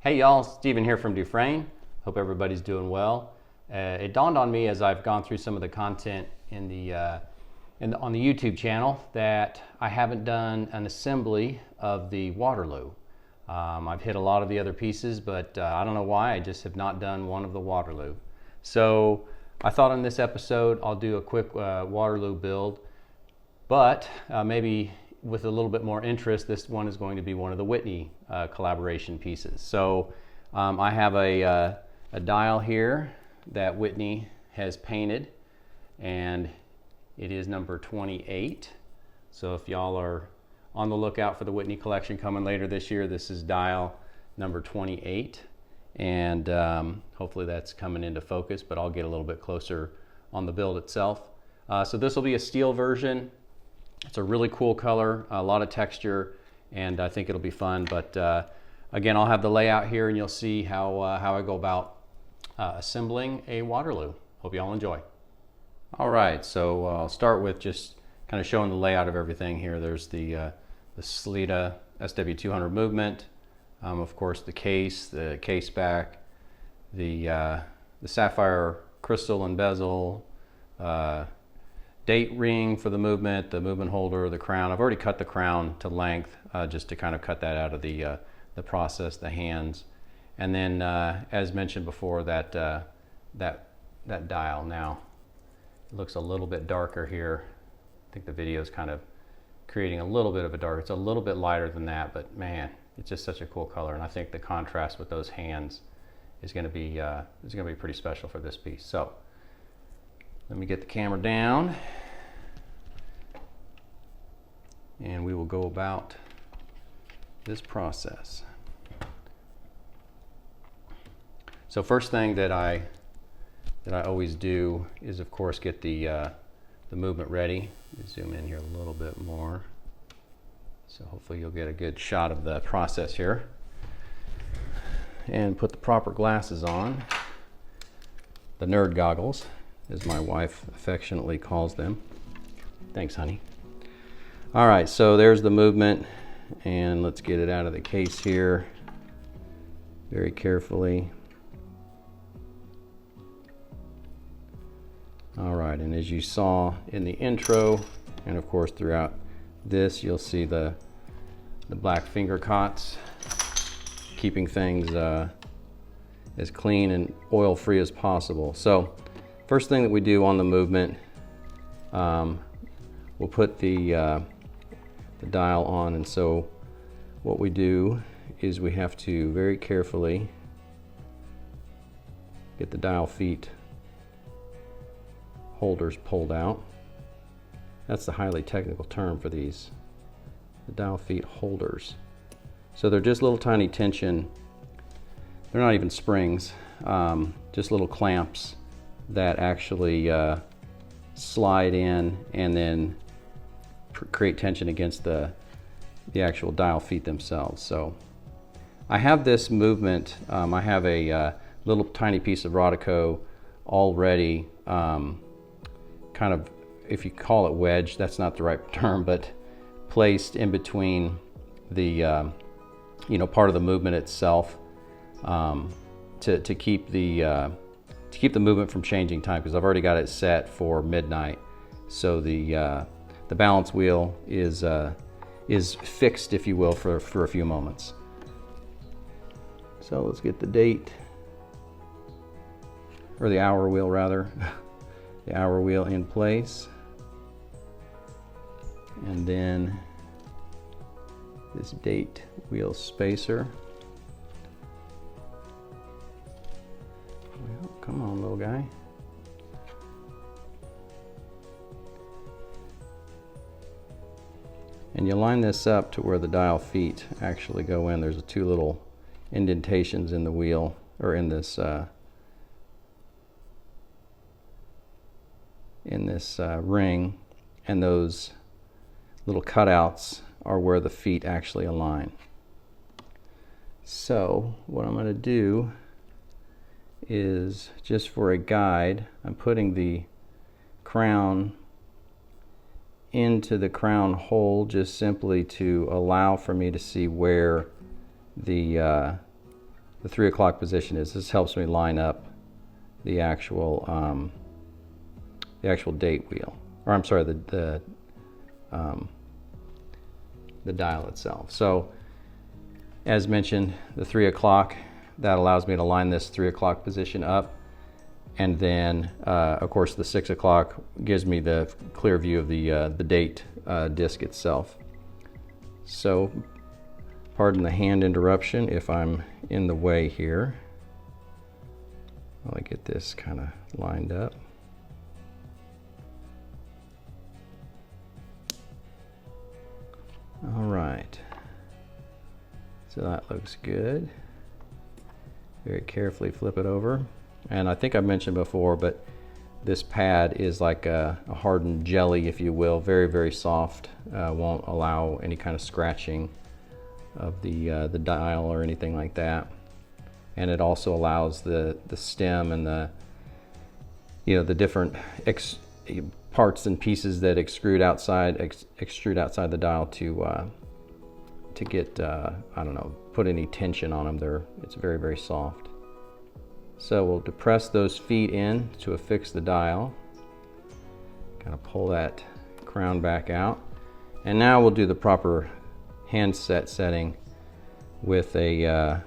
Hey y'all, Steven here from DuFrane. Hope everybody's doing well. It dawned on me as I've gone through some of the content on the YouTube channel that I haven't done an assembly of the Waterloo. I've hit a lot of the other pieces, but I don't know why, I just have not done one of the Waterloo. So I thought in this episode I'll do a quick Waterloo build, but maybe with a little bit more interest, this one is going to be one of the Whitney collaboration pieces. So I have a dial here that Whitney has painted, and it is number 28. So if y'all are on the lookout for the Whitney collection coming later this year, this is dial number 28. And hopefully that's coming into focus, but I'll get a little bit closer on the build itself. So this will be a steel version. It's a really cool color, a lot of texture, and I think it'll be fun. But again, I'll have the layout here and you'll see how I go about assembling a Waterloo. Hope you all enjoy. All right, so I'll start with just kind of showing the layout of everything here. There's the Salida SW200 movement, of course the case back, the sapphire crystal and bezel, date ring for the movement holder, the crown. I've already cut the crown to length just to kind of cut that out of the process, the hands. And then as mentioned before, that dial now, it looks a little bit darker here. I think the video is kind of creating a little bit of a dark. It's a little bit lighter than that, but man, it's just such a cool color. And I think the contrast with those hands is going to be pretty special for this piece. So let me get the camera down and we will go about this process. So first thing that I always do is, of course, get the movement ready. Zoom in here a little bit more, so hopefully you'll get a good shot of the process here. And put the proper glasses on, the nerd goggles, as my wife affectionately calls them. Thanks, honey. All right, so there's the movement, and let's get it out of the case here very carefully. All right, and as you saw in the intro, and of course throughout this, you'll see the black finger cots, keeping things as clean and oil-free as possible. So first thing that we do on the movement, we'll put the dial on, and so what we do is we have to very carefully get the dial feet holders pulled out. That's the highly technical term for these, the dial feet holders. So they're just little tiny tension, they're not even springs, just little clamps that actually slide in and then create tension against the actual dial feet themselves. So I have this movement, I have a little tiny piece of Rodico already kind of, if you call it wedge, that's not the right term, but placed in between the part of the movement itself, to keep the movement from changing time, because I've already got it set for midnight. So the balance wheel is fixed, if you will, for a few moments. So let's get the date, or the hour wheel rather, the hour wheel in place. And then this date wheel spacer. Well, come on, little guy. And you line this up to where the dial feet actually go in. There's two little indentations in the wheel, or in this ring, and those little cutouts are where the feet actually align. So what I'm going to do is, just for a guide, I'm putting the crown into the crown hole just simply to allow for me to see where the the 3 o'clock position is. This helps me line up the actual date wheel, or I'm sorry, the dial itself. So as mentioned, the 3 o'clock, that allows me to line this 3 o'clock position up. And then, of course, the 6 o'clock gives me the clear view of the date disc itself. So, pardon the hand interruption if I'm in the way here. I'll get this kind of lined up. All right. So that looks good. Very carefully flip it over. And I think I mentioned before, but this pad is like a hardened jelly, if you will, very, very soft. Won't allow any kind of scratching of the dial or anything like that. And it also allows the stem and the different parts and pieces that extrude outside the dial to get I don't know, put any tension on them. It's very, very soft. So we'll depress those feet in to affix the dial. Kind of pull that crown back out. And now we'll do the proper handset setting with an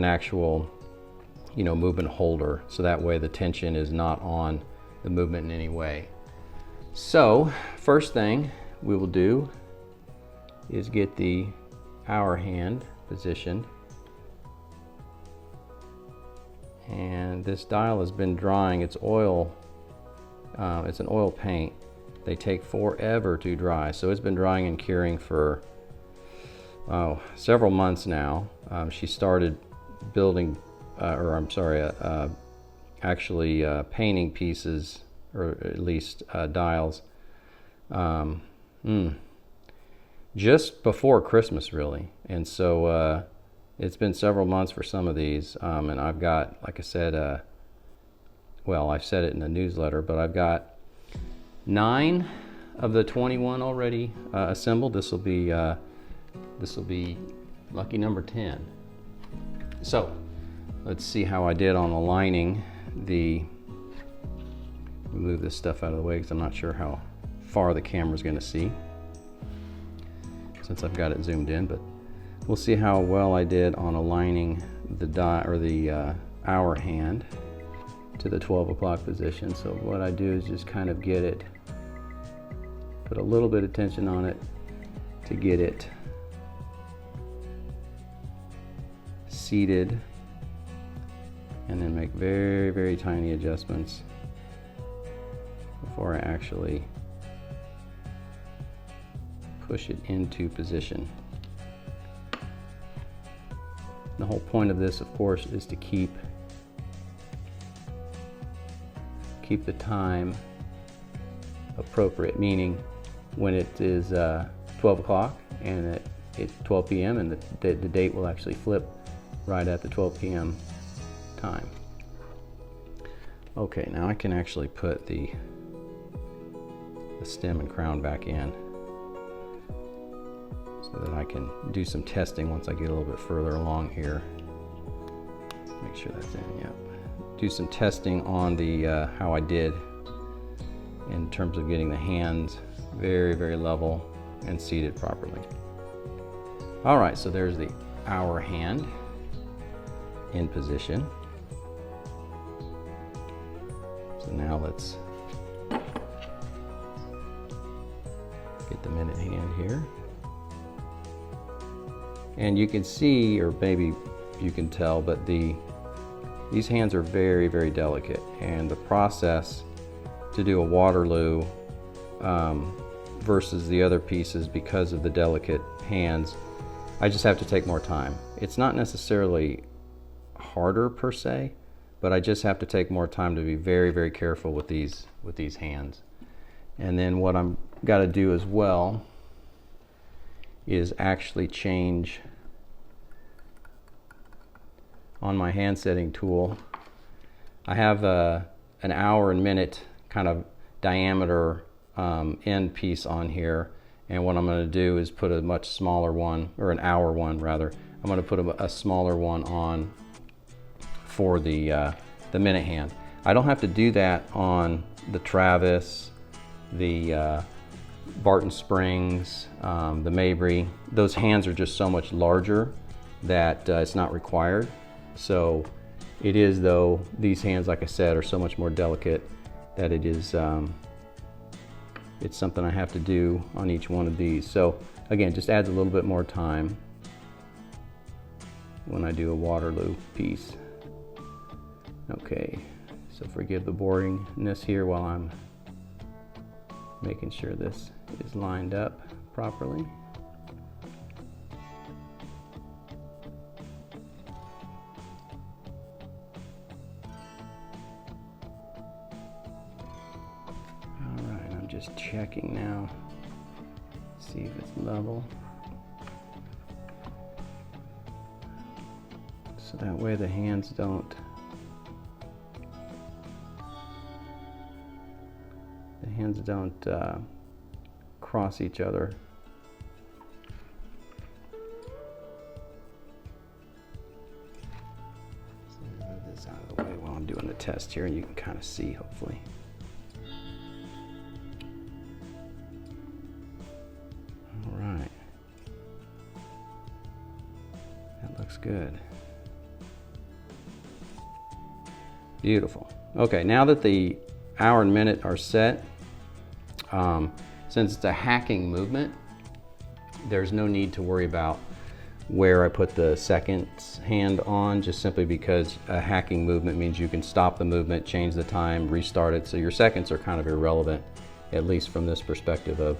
actual, movement holder. So that way the tension is not on the movement in any way. So first thing we will do is get the hour hand positioned. And this dial has been drying. It's oil. It's an oil paint. They take forever to dry. So it's been drying and curing for several months now. She started building, actually painting pieces, or at least dials, just before Christmas, really. And so it's been several months for some of these, and I've got, like I said, I've said it in the newsletter, but I've got 9 of the 21 already assembled. This will be lucky number 10. So let's see how I did on aligning the. Move this stuff out of the way because I'm not sure how far the camera's going to see since I've got it zoomed in, but we'll see how well I did on aligning the hour hand to the 12 o'clock position. So what I do is just kind of get it, put a little bit of tension on it to get it seated, and then make very, very tiny adjustments before I actually push it into position. The whole point of this, of course, is to keep the time appropriate, meaning when it is 12 o'clock and it's 12 p.m. and the date will actually flip right at the 12 p.m. time. Okay, now I can actually put the stem and crown back in so that I can do some testing once I get a little bit further along here. Make sure that's in, yeah. Do some testing on the how I did in terms of getting the hands very, very level and seated properly. All right, so there's the hour hand in position. So now let's get the minute hand here. And you can see, or maybe you can tell, but these hands are very, very delicate. And the process to do a Waterloo versus the other pieces, because of the delicate hands, I just have to take more time. It's not necessarily harder per se, but I just have to take more time to be very, very careful with these hands. And then what I'm got to do as well is actually change on my hand setting tool. I have an hour and minute kind of diameter end piece on here, and what I'm going to do is put a much smaller one, or an hour one rather. I'm going to put a smaller one on for the minute hand. I don't have to do that on the Travis, the Barton Springs, the Mabry. Those hands are just so much larger that it's not required. So it is, though, these hands, like I said, are so much more delicate that it is it's something I have to do on each one of these. So again, just adds a little bit more time when I do a Waterloo piece. Okay, so forgive the boringness here while I'm making sure this is lined up properly. Alright, I'm just checking now, see if it's level. So that way the hands don't cross each other. So move this out of the way while I'm doing the test here, and you can kind of see, hopefully. All right, that looks good. Beautiful. Okay, now that the hour and minute are set, since it's a hacking movement, there's no need to worry about where I put the seconds hand on, just simply because a hacking movement means you can stop the movement, change the time, restart it. So your seconds are kind of irrelevant, at least from this perspective of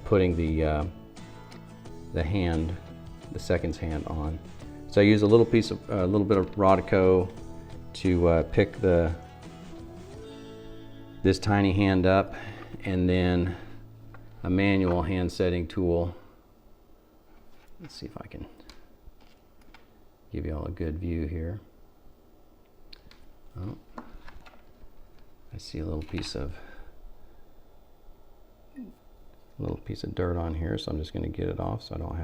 putting the seconds hand on. So I use a little bit of Rodico to pick this tiny hand up, and then a manual hand setting tool. Let's see if I can give you all a good view here. Oh, I see a little piece of dirt on here, so I'm just going to get it off so I don't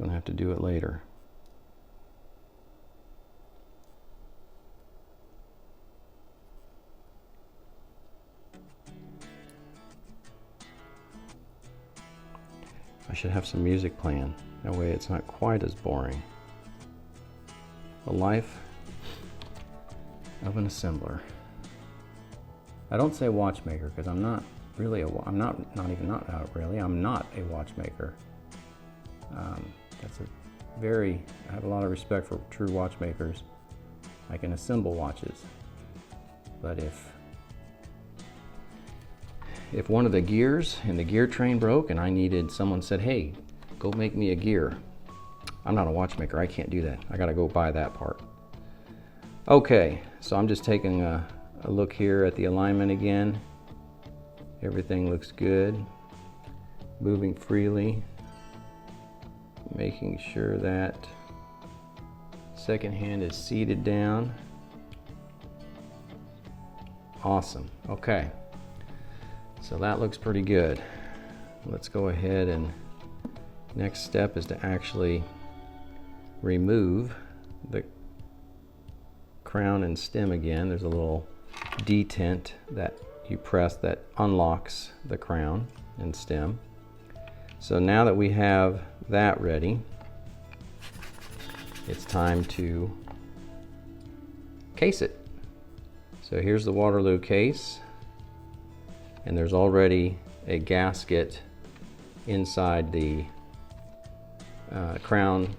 have to do it later. I should have some music playing. That way it's not quite as boring. The life of an assembler. I don't say watchmaker because I'm not really I'm not a watchmaker. I have a lot of respect for true watchmakers. I can assemble watches, but if one of the gears in the gear train broke and someone said, hey, go make me a gear, I'm not a watchmaker, I can't do that. I gotta go buy that part. Okay, so I'm just taking a look here at the alignment again. Everything looks good. Moving freely. Making sure that second hand is seated down. Awesome, okay. So that looks pretty good. Let's go ahead, and next step is to actually remove the crown and stem again. There's a little detent that you press that unlocks the crown and stem. So now that we have that ready, it's time to case it. So here's the Waterloo case. And there's already a gasket inside the crown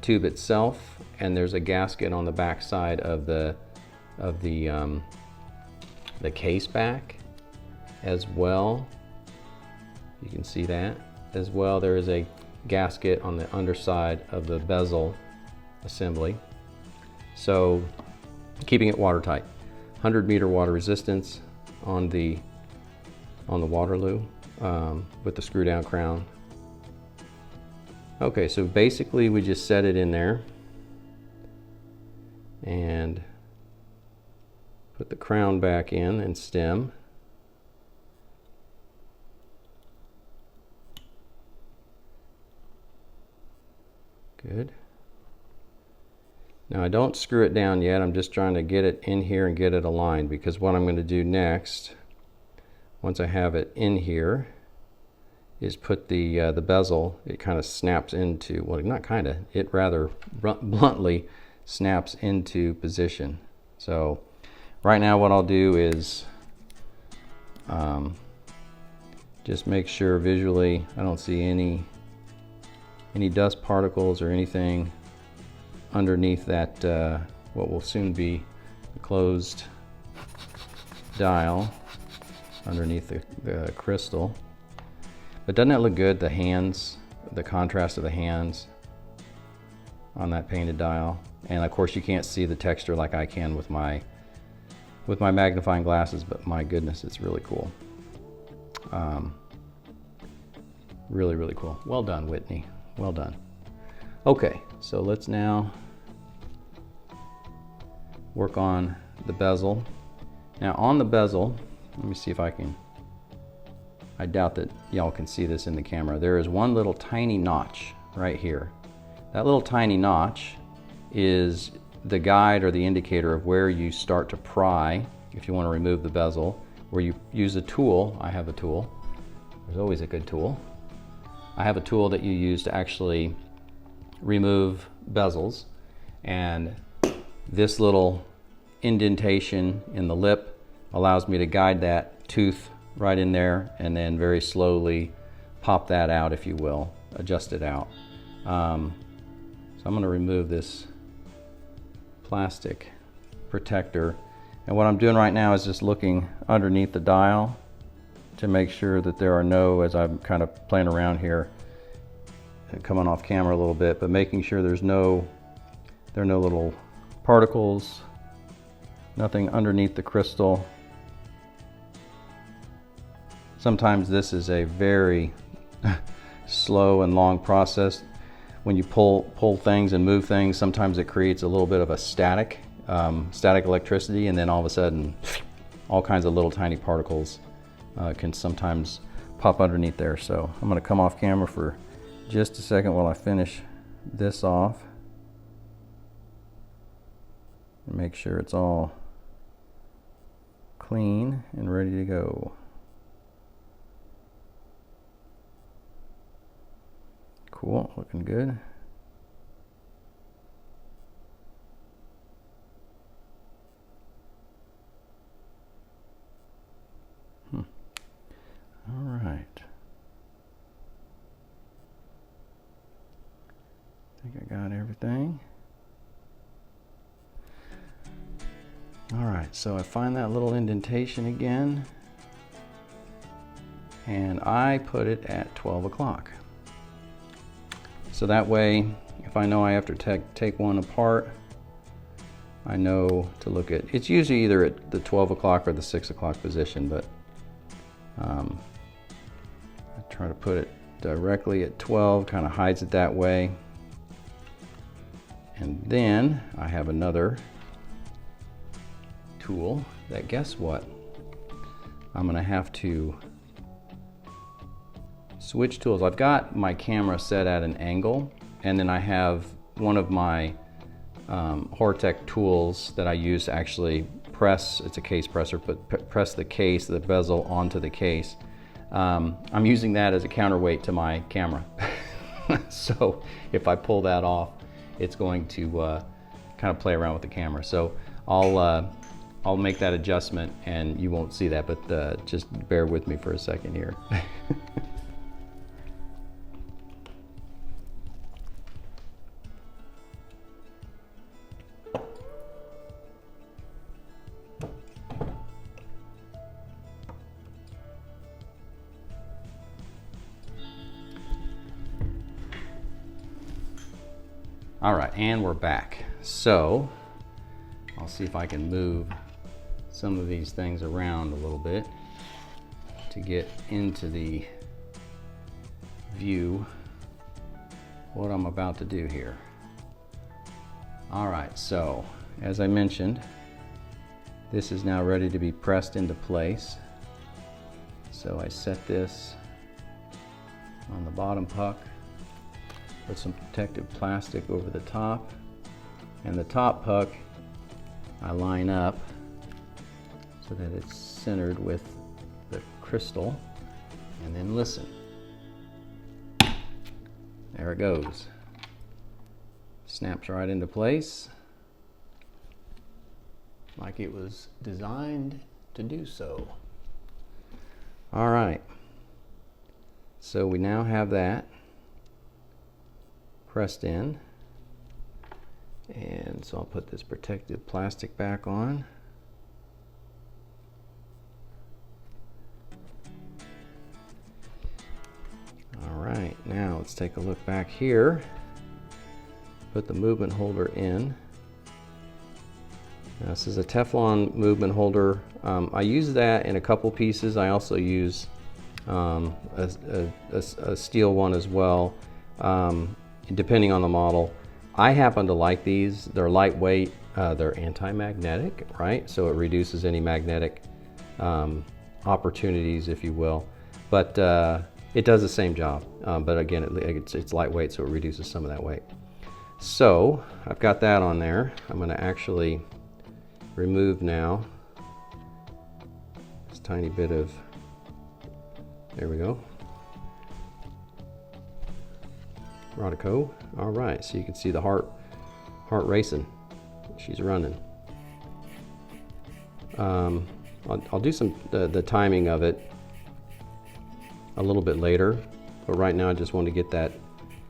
tube itself, and there's a gasket on the back side of the case back as well. You can see that as well. There is a gasket on the underside of the bezel assembly. So keeping it watertight. 100-meter water resistance on the Waterloo with the screw down crown. Okay, so basically we just set it in there and put the crown back in and stem. Good. Now I don't screw it down yet. I'm just trying to get it in here and get it aligned, because what I'm going to do next, once I have it in here, is put the bezel. It kind of snaps into, well, not kind of, it rather bluntly snaps into position. So right now what I'll do is just make sure visually I don't see any dust particles or anything underneath that what will soon be a closed dial underneath the crystal. But doesn't it look good, the hands, the contrast of the hands on that painted dial? And of course you can't see the texture like I can with my magnifying glasses, but my goodness, it's really cool. Really, really cool. Well done, Whitney. Well done. Okay, so let's now work on the bezel. Now on the bezel, let me see if I can, I doubt that y'all can see this in the camera. There is one little tiny notch right here. That little tiny notch is the guide or the indicator of where you start to pry if you want to remove the bezel, where you use a tool. I have a tool. There's always a good tool. I have a tool that you use to actually remove bezels, and this little indentation in the lip allows me to guide that tooth right in there and then very slowly pop that out, if you will, adjust it out. So I'm going to remove this plastic protector, and what I'm doing right now is just looking underneath the dial to make sure that there are no, as I'm kind of playing around here, coming off camera a little bit, but making sure there are no little particles, nothing underneath the crystal. Sometimes this is a very slow and long process. When you pull things and move things, sometimes it creates a little bit of a static electricity, and then all of a sudden all kinds of little tiny particles can sometimes pop underneath there. So I'm going to come off camera for just a second while I finish this off and make sure it's all clean and ready to go. Cool, looking good. All right. I think I got everything. All right, so I find that little indentation again, and I put it at 12 o'clock. So that way, if I know I have to take one apart, I know to look at, it's usually either at the 12 o'clock or the 6 o'clock position, but I try to put it directly at 12, kind of hides it that way. And then I have another tool that, guess what? I'm gonna have to switch tools. I've got my camera set at an angle, and then I have one of my Hortec tools that I use to actually press, it's a case presser, but press the case, the bezel onto the case. I'm using that as a counterweight to my camera. So if I pull that off, it's going to kind of play around with the camera. So I'll make that adjustment and you won't see that, but just bear with me for a second here. All right, and we're back. So I'll see if I can move some of these things around a little bit to get into the view what I'm about to do here. All right, so as I mentioned, this is now ready to be pressed into place. So I set this on the bottom puck Put some protective plastic over the top, and the top puck I line up so that it's centered with the crystal, and then listen. There it goes. Snaps right into place like it was designed to do so. All right, so we now have that pressed in, and so I'll put this protective plastic back on. All right, now let's take a look back here. Put the movement holder in. Now, this is a Teflon movement holder. I use that in a couple pieces. I also use a steel one as well, depending on the model. I happen to like these. They're lightweight, they're anti-magnetic, right? So it reduces any magnetic opportunities, if you will. But it does the same job. But again, it's lightweight, so it reduces some of that weight. So I've got that on there. I'm going to actually remove now this tiny bit of, there we go, Rodico. All right, so you can see the heart racing. She's running. I'll do the timing of it a little bit later, but right now I just want to get that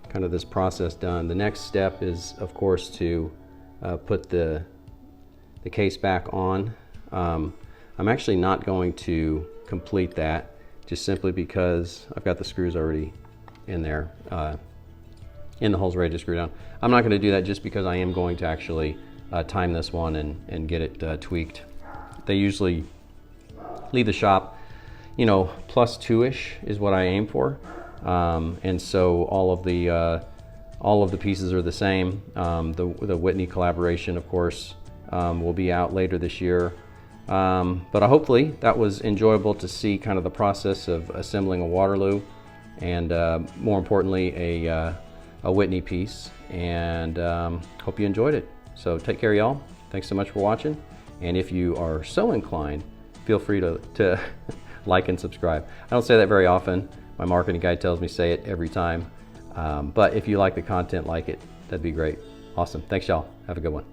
kind of this process done. The next step is, of course, to put the case back on. I'm actually not going to complete that, just simply because I've got the screws already in there, in the holes ready to screw down. I'm not going to do that just because I am going to actually time this one and get it tweaked. They usually leave the shop, you know, +2-ish is what I aim for. And so all of the pieces are the same. The Whitney collaboration, of course, will be out later this year. But hopefully that was enjoyable to see kind of the process of assembling a Waterloo, and more importantly a Whitney piece. And hope you enjoyed it. So take care, y'all. Thanks so much for watching. And if you are so inclined, feel free to like and subscribe. I don't say that very often. My marketing guy tells me say it every time. But if you like the content, like it, that'd be great. Awesome. Thanks, y'all. Have a good one.